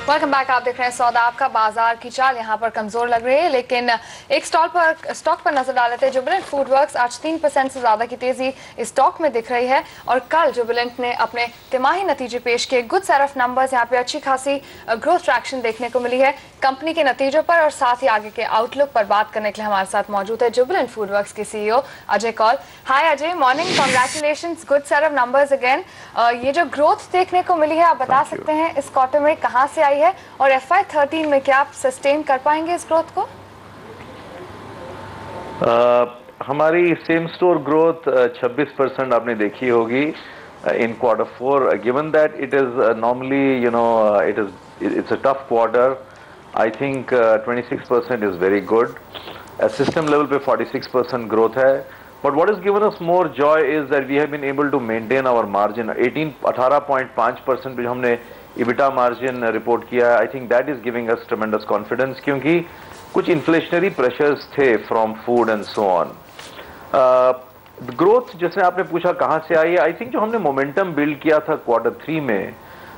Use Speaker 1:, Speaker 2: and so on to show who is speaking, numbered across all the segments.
Speaker 1: Welcome back. आप देख रहे हैं सौदा आपका। बाजार की चाल यहाँ पर कमजोर लग रही है, लेकिन एक स्टॉक पर नजर डाल लेते हैं। जुबिलेंट फूडवर्क्स आज 3% से ज्यादा की तेजी इस स्टॉक में दिख रही है और कल जुबिलेंट ने अपने तिमाही नतीजे पेश किए। गुड सेट ऑफ नंबर्स, यहाँ पे अच्छी खासी ग्रोथ ट्रैक्शन देखने को मिली है कंपनी के नतीजों पर और साथ ही आगे के आउटलुक पर बात करने के लिए हमारे साथ मौजूद है जुबिलेंट फूडवर्क्स के CEO Ajay Kaul. Hi Ajay, morning, congratulations, good set of numbers again. ये जो ग्रोथ देखने को मिली है, आप बता सकते हैं इस क्वार्टर में कहाँ से आई है और FY13 में क्या आप सस्टेन कर पाएंगे इस ग्रोथ को?
Speaker 2: हमारी सेम स्टोर ग्रोथ 26% आपने देखी होगी इन Q4. Given that it is normally it's a tough quarter. I think 26% is very good. System level पे 46% growth है. But what has given us more joy is that we have been able to maintain our margin. 18.5% पे जो हमने EBITDA margin report किया है, I think that is giving us ट्रेमेंडस confidence, क्योंकि कुछ inflationary pressures थे from food and so on. Growth जैसे आपने पूछा कहाँ से आई है, आई थिंक जो हमने मोमेंटम बिल्ड किया था Q3 में,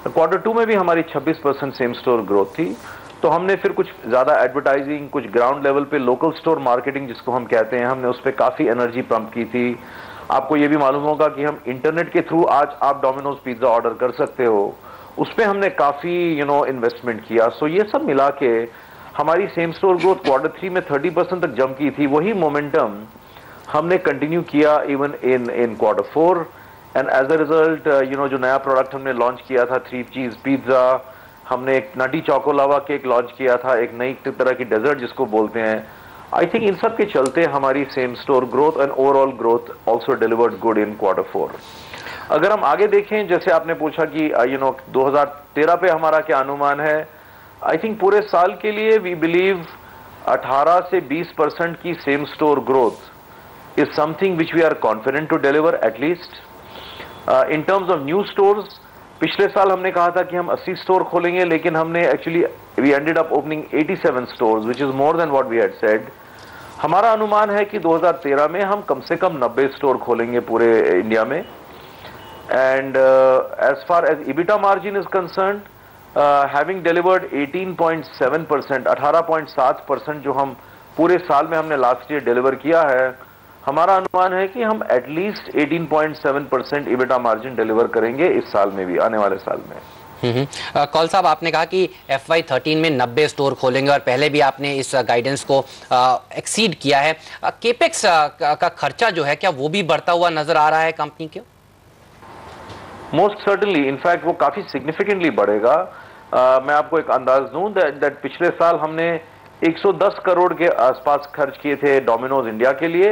Speaker 2: Q2 में भी हमारी 26% सेम स्टोर ग्रोथ थी. तो हमने फिर कुछ ज़्यादा एडवर्टाइजिंग, कुछ ग्राउंड लेवल पे लोकल स्टोर मार्केटिंग जिसको हम कहते हैं, हमने उस पर काफ़ी एनर्जी पंप की थी. आपको ये भी मालूम होगा कि हम इंटरनेट के थ्रू आज आप डोमिनोज पिज्ज़ा ऑर्डर कर सकते हो, उस पर हमने काफ़ी इन्वेस्टमेंट किया. सो ये सब मिला के हमारी सेम स्टोर ग्रोथ Q3 में 30% तक जंप की थी. वही मोमेंटम हमने कंटिन्यू किया even in Q4 and as a result जो नया प्रोडक्ट हमने लॉन्च किया था 3 चीज़ पिज्ज़ा, हमने एक नटी चोको लावा केक लॉन्च किया था, एक नई तरह की डेजर्ट जिसको बोलते हैं. आई थिंक इन सब के चलते हमारी same store growth and overall growth also delivered good in Q4. अगर हम आगे देखें, जैसे आपने पूछा कि 2013 पे हमारा क्या अनुमान है, आई थिंक पूरे साल के लिए वी बिलीव 18 से 20% की same store growth is something which we are confident to deliver at least. In terms of new stores, पिछले साल हमने कहा था कि हम 80 स्टोर खोलेंगे, लेकिन हमने actually we ended up opening 87 stores which is more than what we had said. हमारा अनुमान है कि 2013 में हम कम से कम 90 स्टोर खोलेंगे पूरे इंडिया में. And as far as EBITDA margin is concerned, having delivered 18.7%, 18.7% जो हम पूरे साल में हमने लास्ट ईयर डिलीवर किया है, हमारा अनुमान है कि हम एटलीस्ट 18.7% EBITDA मार्जिन डिलीवर करेंगे इस साल में भी, आने वाले साल में.
Speaker 3: कौल साहब, आपने कहा कि FY13 में 90 स्टोर खोलेंगे और पहले भी आपने इस गाइडेंस को एक्सीड किया है. केपेक्स का खर्चा जो है, क्या वो भी बढ़ता हुआ नजर आ रहा है कंपनी के?
Speaker 2: मोस्ट सर्टनली, इनफैक्ट वो काफ़ी सिग्निफिकेंटली बढ़ेगा. मैं आपको एक अंदाज दूं दैट पिछले साल हमने 110 करोड़ के आसपास खर्च किए थे डोमिनोज इंडिया के लिए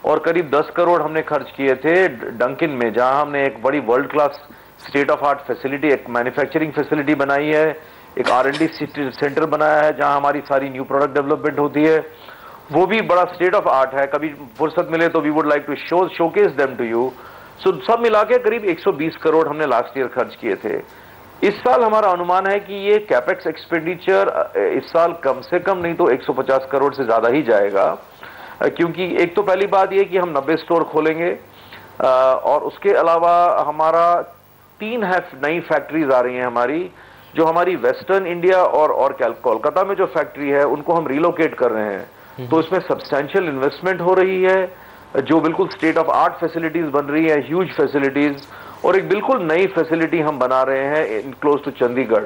Speaker 2: और करीब 10 करोड़ हमने खर्च किए थे डंकिन में, जहां हमने एक बड़ी world class state of art facility, एक मैन्युफैक्चरिंग फैसिलिटी बनाई है, एक R&D सेंटर बनाया है जहां हमारी सारी न्यू प्रोडक्ट डेवलपमेंट होती है. वो भी बड़ा स्टेट ऑफ आर्ट है. कभी फुर्सत मिले तो we would like to showcase them to you. So सब मिला के करीब 120 करोड़ हमने लास्ट ईयर खर्च किए थे. इस साल हमारा अनुमान है कि ये कैपेक्स एक्सपेंडिचर इस साल कम से कम नहीं तो 150 करोड़ से ज्यादा ही जाएगा, क्योंकि एक तो पहली बात ये कि हम 90 स्टोर खोलेंगे और उसके अलावा हमारा 3 नई फैक्ट्रीज आ रही हैं हमारी, जो हमारी वेस्टर्न इंडिया और कोलकाता में जो फैक्ट्री है उनको हम रिलोकेट कर रहे हैं. तो इसमें सब्सटैंशियल इन्वेस्टमेंट हो रही है, जो बिल्कुल स्टेट ऑफ आर्ट फैसिलिटीज बन रही है, ह्यूज फैसिलिटीज, और एक बिल्कुल नई फैसिलिटी हम बना रहे हैं in close to Chandigarh.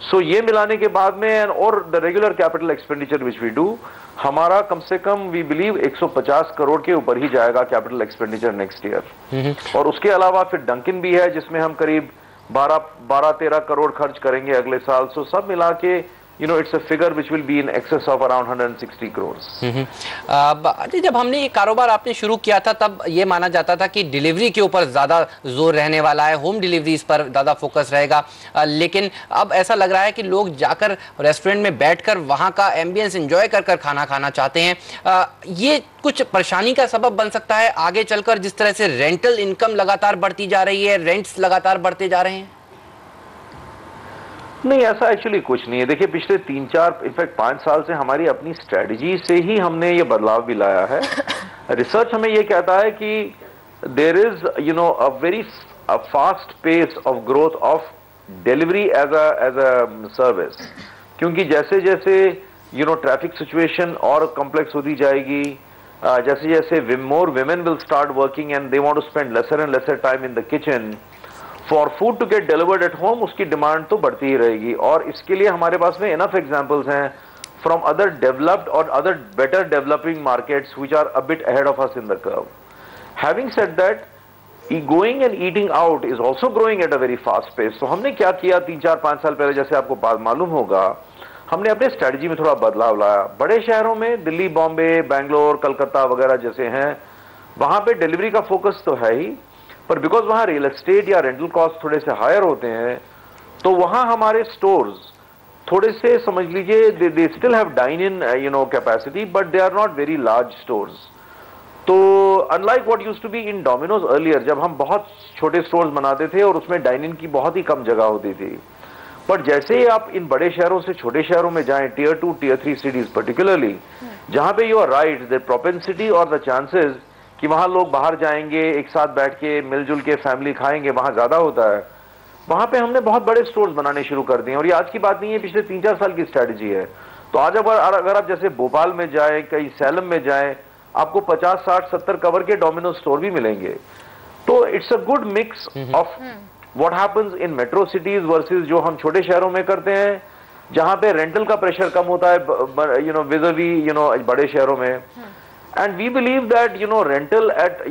Speaker 2: So ये मिलाने के बाद में और the regular capital expenditure which we do, हमारा कम से कम वी बिलीव 150 करोड़ के ऊपर ही जाएगा कैपिटल एक्सपेंडिचर नेक्स्ट ईयर. और उसके अलावा फिर डंकिन भी है जिसमें हम करीब 12-13 करोड़ खर्च करेंगे अगले साल. सो सब मिला के it's a figure which will be in excess of around 160 crores.
Speaker 3: जब हमने ये कारोबार आपने शुरू किया था तब ये माना जाता था कि डिलीवरी के ऊपर ज़्यादा जोर रहने वाला है, होम डिलीवरीज पर ज़्यादा फोकस रहेगा, लेकिन अब ऐसा लग रहा है कि लोग जाकर रेस्टोरेंट में बैठकर वहाँ का एम्बियंस एंजॉय कर खाना खाना चाहते हैं. ये कुछ परेशानी का सबब बन सकता है आगे चलकर, जिस तरह से रेंटल इनकम लगातार बढ़ती जा रही है, रेंट्स लगातार बढ़ते जा रहे हैं?
Speaker 2: नहीं, ऐसा एक्चुअली कुछ नहीं है. देखिए, पिछले 3-4 इनफैक्ट 5 साल से हमारी अपनी स्ट्रेटजी से ही हमने ये बदलाव भी लाया है. रिसर्च हमें ये कहता है कि there is a very fast pace of growth of delivery as a service, क्योंकि जैसे जैसे ट्रैफिक सिचुएशन और कॉम्प्लेक्स होती जाएगी, जैसे जैसे more women will start working and they want to spend lesser and lesser time in the kitchen for food to get delivered at home, उसकी demand तो बढ़ती ही रहेगी। और इसके लिए हमारे पास में इनफ एग्जांपल्स हैं फ्रॉम अदर डेवलप्ड और other better developing markets which are a bit ahead of us in the curve. Having said that, going and eating out is also growing at a very fast pace। तो हमने क्या किया 3-4-5 साल पहले, जैसे आपको मालूम होगा, हमने अपने स्ट्रेटजी में थोड़ा बदलाव लाया। बड़े शहरों में दिल्ली, बॉम्बे, बैंगलोर, कलकत्ता वगैरह जैसे हैं, वहां पे डिलीवरी का फोकस तो है ही, पर बिकॉज वहां रियल एस्टेट या रेंटल कॉस्ट थोड़े से हायर होते हैं, तो वहां हमारे स्टोर्स थोड़े से, समझ लीजिए, they still have dine in capacity, but they are not very large stores. तो unlike what used to be in Domino's earlier, जब हम बहुत छोटे स्टोर्स बनाते थे और उसमें डाइन इन की बहुत ही कम जगह होती थी, बट जैसे ही आप इन बड़े शहरों से छोटे शहरों में जाएं, टियर 2, टियर 3 सिटीज पर्टिकुलरली, जहां पे you are right, the propensity और द चांसेस कि वहां लोग बाहर जाएंगे, एक साथ बैठ के मिलजुल के फैमिली खाएंगे, वहां ज्यादा होता है। वहां पे हमने बहुत बड़े स्टोर्स बनाने शुरू कर दिए, और ये आज की बात नहीं है, पिछले 3-4 साल की स्ट्रेटजी है। तो आज अगर आप जैसे भोपाल में जाए, कहीं सैलम में जाए, आपको 50, 60, 70 कवर के डोमिनोज स्टोर भी मिलेंगे। तो it's a good mix of what happens in metro cities versus जो हम छोटे शहरों में करते हैं, जहां पे रेंटल का प्रेशर कम होता है, विज़-अ-वी बड़े शहरों में। And we believe that rental at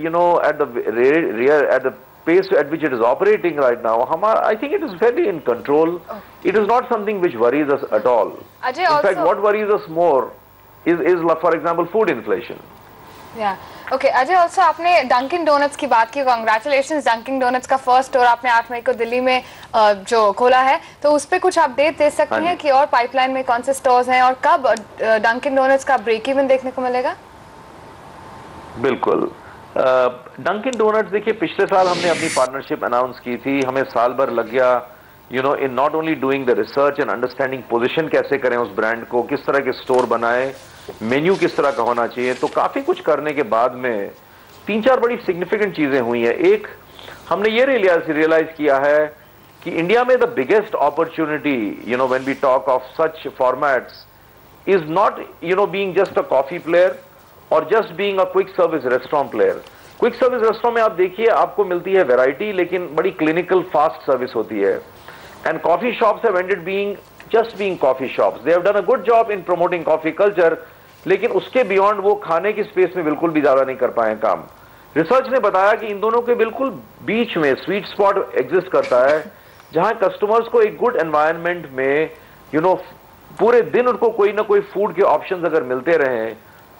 Speaker 2: the pace at which it is operating right now, I think it is fairly in control. It is not something which worries us at all.
Speaker 1: Ajay,
Speaker 2: in fact, what worries us more is for example, food inflation.
Speaker 1: Okay Ajay, also आपने Dunkin donuts की बात की। Congratulations, Dunkin donuts का first store आपने 8 मई को दिल्ली में जो खोला है, तो उस पर कुछ अपडेट दे सकते हैं कि और पाइपलाइन में कौन से स्टोर्स हैं और कब डंकिन डोनट्स का ब्रेक इवन देखने को मिलेगा?
Speaker 2: बिल्कुल, डंकिन डोनट्स, देखिए, पिछले साल हमने अपनी पार्टनरशिप अनाउंस की थी, हमें साल भर लग गया in not only doing the research and understanding position कैसे करें उस ब्रांड को, किस तरह के स्टोर बनाए, मेन्यू किस तरह का होना चाहिए। तो काफी कुछ करने के बाद में 3-4 बड़ी सिग्निफिकेंट चीजें हुई हैं। एक, हमने ये रियलाइज किया है कि इंडिया में the biggest opportunity when we talk of such formats is not being just a coffee player और just being a quick service restaurant player. Quick service restaurant में आप देखिए, आपको मिलती है वैरायटी, लेकिन बड़ी क्लिनिकल फास्ट सर्विस होती है। And coffee shops have ended being just being coffee shops. They have done a good job in promoting coffee culture, लेकिन उसके बियॉन्ड वो खाने की स्पेस में बिल्कुल भी ज्यादा नहीं कर पाए काम। रिसर्च ने बताया कि इन दोनों के बिल्कुल बीच में स्वीट स्पॉट एग्जिस्ट करता है, जहां कस्टमर्स को एक गुड एनवायरनमेंट में पूरे दिन उनको कोई ना कोई फूड के ऑप्शंस अगर मिलते रहे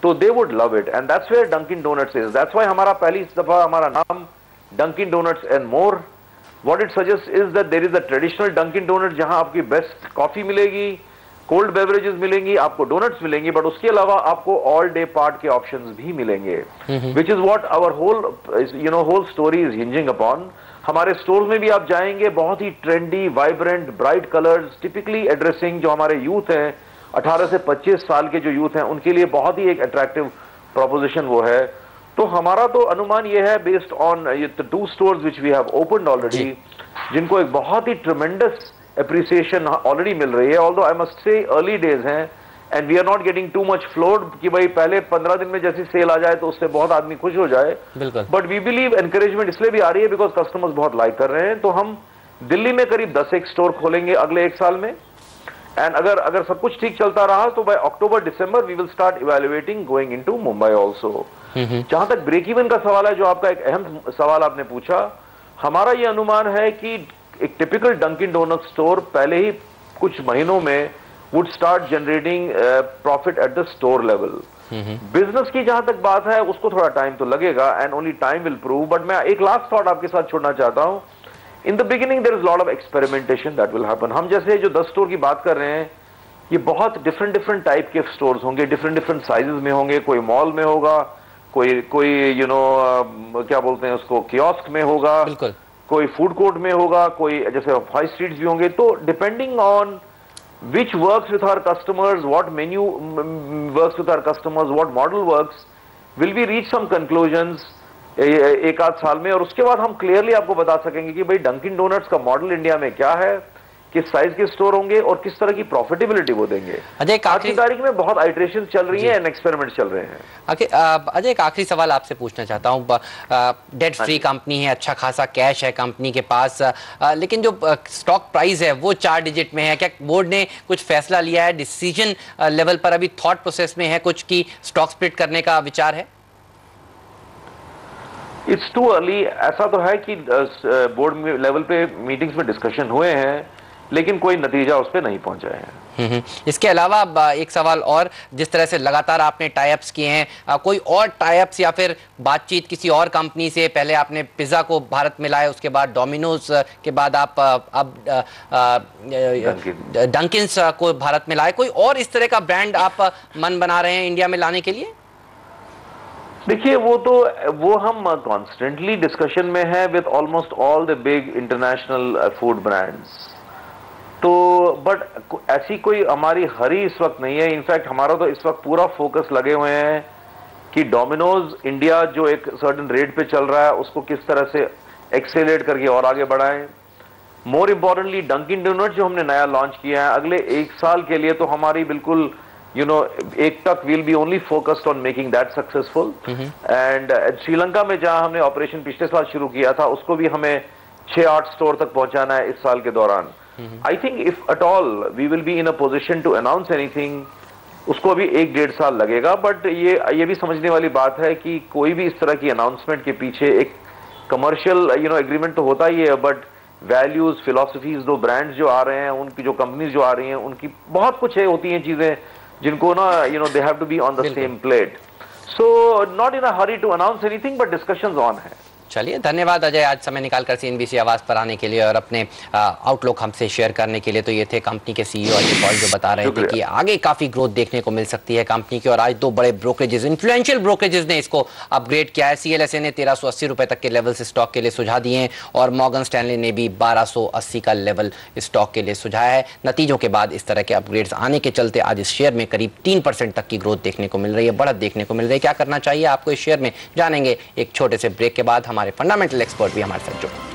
Speaker 2: तो they would love it, and that's where Dunkin Donuts is. That's why हमारा पहली दफा हमारा नाम Dunkin Donuts and more. What it suggests is that there is a traditional Dunkin' Donuts जहां आपकी बेस्ट कॉफी मिलेगी, कोल्ड बेवरेजेस मिलेंगी, आपको डोनट्स मिलेंगी, बट उसके अलावा आपको ऑल डे पार्ट के ऑप्शंस भी मिलेंगे, which is what our whole story is hinging upon. हमारे स्टोर्स में भी आप जाएंगे, बहुत ही trendy, vibrant, bright colours, typically addressing जो हमारे यूथ हैं, 18 से 25 साल के जो यूथ हैं, उनके लिए बहुत ही एक अट्रैक्टिव प्रोपोजिशन वो है। तो हमारा तो अनुमान ये है, based on 2 stores which we have opened already, जिनको एक बहुत ही ट्रिमेंडस एप्रिसिएशन ऑलरेडी मिल रही है। Although I must say early days हैं and we are not getting too much floored कि भाई पहले 15 दिन में जैसी सेल आ जाए तो उससे बहुत आदमी खुश हो जाए, बट वी बिलीव एनकरेजमेंट इसलिए भी आ रही है बिकॉज कस्टमर्स बहुत लाइक कर रहे हैं। तो हम दिल्ली में करीब 10 स्टोर खोलेंगे अगले 1 साल में, एंड अगर सब कुछ ठीक चलता रहा तो by October December we will start evaluating going into Mumbai also. जहां तक ब्रेक इवन का सवाल है, जो आपका एक अहम सवाल आपने पूछा, हमारा यह अनुमान है कि एक टिपिकल डंकिन डोनट्स स्टोर पहले ही कुछ महीनों में would start generating profit at the store level. Business की जहां तक बात है, उसको थोड़ा टाइम तो लगेगा and only time will prove, but मैं एक लास्ट थॉट आपके साथ छोड़ना चाहता हूं। In the beginning there is lot of experimentation that will happen. हम जैसे जो 10 स्टोर की बात कर रहे हैं, ये बहुत डिफरेंट टाइप के स्टोर्स होंगे, डिफरेंट साइजेस में होंगे, कोई मॉल में होगा, कोई क्या बोलते हैं उसको, कियोस्क में होगा, कोई फूड कोर्ट में होगा, कोई जैसे हाई स्ट्रीट्स भी होंगे। तो depending on which works with our customers, what menu works with our customers, what model works, will be reach some conclusions एक आध साल में, और उसके बाद हम क्लियरली आपको बता सकेंगे कि भाई डंकिन डोनट्स का मॉडल इंडिया में क्या है, किस साइज के स्टोर होंगे और किस तरह की प्रॉफिटेबिलिटी वो देंगे।
Speaker 3: अजय,
Speaker 2: आज की तारीख में बहुत आइटरेशन चल रही है एंड एक्सपेरिमेंट चल रहे हैं।
Speaker 3: अजय, एक आखिरी सवाल आपसे पूछना चाहता हूँ। डेट फ्री कंपनी है, अच्छा खासा कैश है कंपनी के पास, लेकिन जो स्टॉक प्राइस है वो 4 डिजिट में है। क्या बोर्ड ने कुछ फैसला लिया है, डिसीजन लेवल पर अभी थॉट प्रोसेस में है कुछ की स्टॉक स्प्लिट करने का विचार है?
Speaker 2: It's too early. ऐसा तो है कि बोर्ड लेवल पे मीटिंग्स में डिस्कशन हुए हैं, लेकिन कोई नतीजा उस पर नहीं पहुंचा है।
Speaker 3: इसके अलावा एक सवाल और, जिस तरह से लगातार आपने टाई-अप्स किए हैं, कोई और टाई-अप्स या फिर बातचीत किसी और कंपनी से? पहले आपने पिज्जा को भारत में लाया, उसके बाद डोमिनोज के बाद आप अब डंकिंस को भारत में लाए। कोई और इस तरह का ब्रांड आप मन बना रहे हैं इंडिया में लाने के लिए?
Speaker 2: देखिए, वो हम कॉन्स्टेंटली डिस्कशन में है with almost all the big international food brands. तो बट ऐसी कोई हमारी हरी इस वक्त नहीं है। इनफैक्ट हमारा तो इस वक्त पूरा फोकस लगे हुए हैं कि डोमिनोज इंडिया जो एक सर्टेन रेट पे चल रहा है उसको किस तरह से एक्सेलरेट करके और आगे बढ़ाएं। मोर इम्पोर्टेंटली डंकिन डोनट्स जो हमने नया लॉन्च किया है, अगले 1 साल के लिए तो हमारी बिल्कुल एक तक will be only focused on making that successful. And Sri Lanka में जहां हमने ऑपरेशन पिछले साल शुरू किया था, उसको भी हमें 6-8 स्टोर तक पहुंचाना है इस साल के दौरान। I think if at all we will be in a position to announce anything, उसको अभी 1-1.5 साल लगेगा। बट ये भी समझने वाली बात है कि कोई भी इस तरह की अनाउंसमेंट के पीछे एक कमर्शियल एग्रीमेंट तो होता ही है, बट वैल्यूज, फिलोसफीज, दो ब्रांड्स जो आ रहे हैं, उनकी जो कंपनीज जो आ रही हैं, उनकी बहुत कुछ है होती हैं चीजें जिनको ना they have to be on the same plate. So not in a hurry to announce anything, but discussions on है।
Speaker 3: चलिए, धन्यवाद अजय, आज समय निकालकर CNBC आवाज़ पर आने के लिए और अपने आउटलुक हमसे शेयर करने के लिए। तो ये थे कंपनी के CEO अजय पॉल, जो बता रहे थे कि आगे काफ़ी ग्रोथ देखने को मिल सकती है कंपनी की। और आज 2 बड़े ब्रोकरेजेस, इन्फ्लुएंशियल ब्रोकरेजेस ने इसको अपग्रेड किया है। CLSA ने 1380 रुपये तक के लेवल से स्टॉक के लिए सुझा दिए हैं और मॉर्गन स्टैनली ने भी 1280 का लेवल स्टॉक के लिए सुझाया है। नतीजों के बाद इस तरह के अपग्रेड्स आने के चलते आज इस शेयर में करीब 3% तक की ग्रोथ देखने को मिल रही है, बढ़त देखने को मिल रही है। क्या करना चाहिए आपको इस शेयर में, जानेंगे एक छोटे से ब्रेक के बाद। हमारे फंडामेंटल एक्सपर्ट भी हमारे साथ जुड़े।